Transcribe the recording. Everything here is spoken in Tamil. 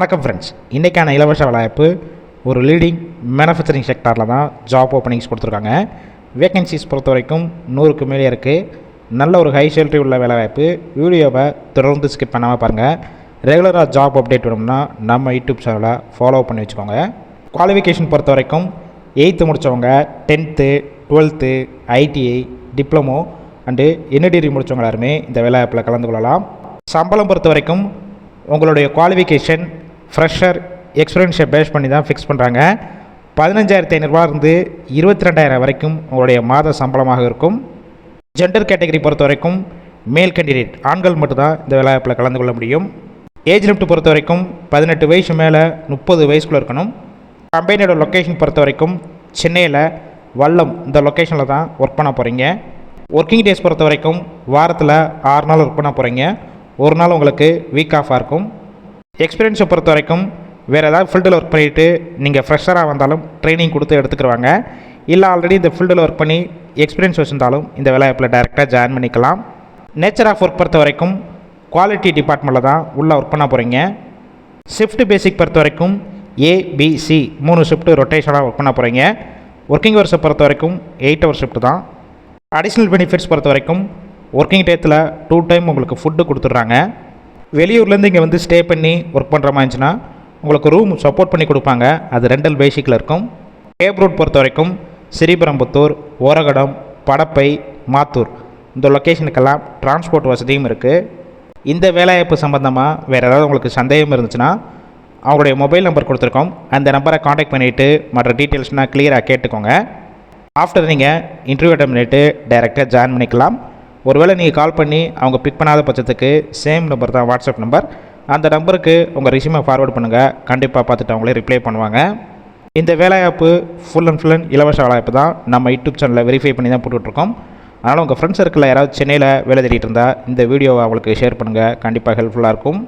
வணக்கம் ஃப்ரெண்ட்ஸ், இன்றைக்கான இலவச வேலைவாய்ப்பு ஒரு லீடிங் மேனுஃபேக்சரிங் செக்டாரில் தான் ஜாப் ஓப்பனிங்ஸ் கொடுத்துருக்காங்க. வேகன்சிஸ் பொறுத்த வரைக்கும் 100க்கு மேலே இருக்குது. நல்ல ஒரு ஹை சேலரி உள்ள வேலைவாய்ப்பு. வீடியோவை தொடர்ந்து ஸ்கிப் பண்ணாமல் பாருங்கள். ரெகுலராக ஜாப் அப்டேட் வேணும்னா நம்ம யூடியூப் சேனலை ஃபாலோ பண்ணி வச்சுக்கோங்க. குவாலிஃபிகேஷன் பொறுத்த வரைக்கும் 8th முடித்தவங்க, 10th, 12th, ITI, diploma and என்ன டிகிரி முடித்தவங்க எல்லாருமே இந்த வேலைவாய்ப்பில் கலந்து கொள்ளலாம். சம்பளம் பொறுத்த வரைக்கும் உங்களுடைய குவாலிஃபிகேஷன் ஃப்ரெஷர் எக்ஸ்பீரியன்ஸை பேஸ் பண்ணி தான் ஃபிக்ஸ் பண்ணுறாங்க. 15,500 இருந்து 22,000 வரைக்கும் உங்களுடைய மாத சம்பளமாக இருக்கும். ஜெண்டர் கேட்டகரி பொறுத்த வரைக்கும் மேல் கேண்டிடேட் ஆண்கள் மட்டும்தான் இந்த வேலைவாய்ப்பில் கலந்து கொள்ள முடியும். ஏஜ் லிமிட் பொறுத்த வரைக்கும் 18 வயசு மேலே 30 வயசுக்குள்ளே இருக்கணும். கம்பெனியோட லொக்கேஷன் பொறுத்த வரைக்கும் சென்னையில் வல்லம் இந்த லொக்கேஷனில் தான் ஒர்க் பண்ண போகிறீங்க. ஒர்க்கிங் டேஸ் பொறுத்த வரைக்கும் வாரத்தில் 6 நாள் ஒர்க் பண்ண போகிறீங்க. ஒரு நாள் உங்களுக்கு வீக் ஆஃபாக இருக்கும். எக்ஸ்பீரியன்ஸை பொறுத்த வரைக்கும் வேறு ஏதாவது ஃபீல்டில் ஒர்க் பண்ணிவிட்டு நீங்கள் ஃப்ரெஷராக வந்தாலும் ட்ரைனிங் கொடுத்து எடுத்துக்கிடுவாங்க. இல்லை ஆல்ரெடி இந்த ஃபீல்டில் ஒர்க் பண்ணி எக்ஸ்பீரியன்ஸ் வச்சுருந்தாலும் இந்த வேலைவாய்ப்பில் டைரெக்டாக ஜாயின் பண்ணிக்கலாம். நேச்சர் ஆஃப் ஒர்க் பொறுத்த வரைக்கும் குவாலிட்டி டிபார்ட்மெண்ட்டில் தான் உள்ளே ஒர்க் பண்ண போகிறீங்க. ஷிஃப்ட் பேசிக் பொறுத்த வரைக்கும் ஏபிசி 3 ஷிஃப்ட்டு ரொட்டேஷனாக ஒர்க் பண்ண போகிறீங்க. ஒர்க்கிங் ஹவர்ஸை பொறுத்த வரைக்கும் 8 hour ஷிஃப்ட் தான். அடிஷ்னல் பெனிஃபிட்ஸ் பொறுத்த வரைக்கும் ஒர்க்கிங் டேத்தில் 2 டைம் உங்களுக்கு ஃபுட்டு கொடுத்துட்றாங்க. வெளியூர்லேருந்து இங்கே வந்து ஸ்டே பண்ணி ஒர்க் பண்ணுற மாதிரி இருந்துச்சுன்னா உங்களுக்கு ரூம் சப்போர்ட் பண்ணி கொடுப்பாங்க. அது ரெண்டல் பேசிக்கில் இருக்கும். கேப் ரூட் பொறுத்த வரைக்கும் ஸ்ரீபெரும்புத்தூர், ஓரகடம், படப்பை, மாத்தூர் இந்த லொக்கேஷனுக்கெல்லாம் டிரான்ஸ்போர்ட் வசதியும் இருக்குது. இந்த வேலைவாய்ப்பு சம்மந்தமாக வேறு ஏதாவது உங்களுக்கு சந்தேகம் இருந்துச்சுன்னா அவங்களுடைய மொபைல் நம்பர் கொடுத்துருக்கோம். அந்த நம்பரை காண்டாக்ட் பண்ணிவிட்டு மற்ற டீட்டெயில்ஸ்னால் கிளியராக கேட்டுக்கோங்க. ஆஃப்டர் நீங்கள் இன்டர்வியூ அட்டெண்ட் பண்ணிவிட்டு டைரெக்டாக ஜாயின் பண்ணிக்கலாம். ஒருவேளை நீங்கள் கால் பண்ணி அவங்க பிக் பண்ணாத பட்சத்துக்கு சேம் நம்பர் தான் வாட்ஸ்அப் நம்பர். அந்த நம்பருக்கு உங்கள் ரெஸ்யூமை ஃபார்வர்ட் பண்ணுங்கள். கண்டிப்பாக பார்த்துட்டு அவங்களே ரிப்ளை பண்ணுவாங்க. இந்த வேலைவாய்ப்பு ஃபுல் அண்ட் இலவச வேலைவாய்ப்பு தான். நம்ம யூடியூப் சேனலில் வெரிஃபை பண்ணி தான் போட்டுட்ருக்கோம். அதனால் உங்கள் ஃப்ரெண்ட்ஸ் சர்க்கிளில் யாராவது சென்னையில் வேலை தேடிட்டு இருந்தால் இந்த வீடியோவை அவங்களுக்கு ஷேர் பண்ணுங்கள். கண்டிப்பாக ஹெல்ப்ஃபுல்லாக இருக்கும்.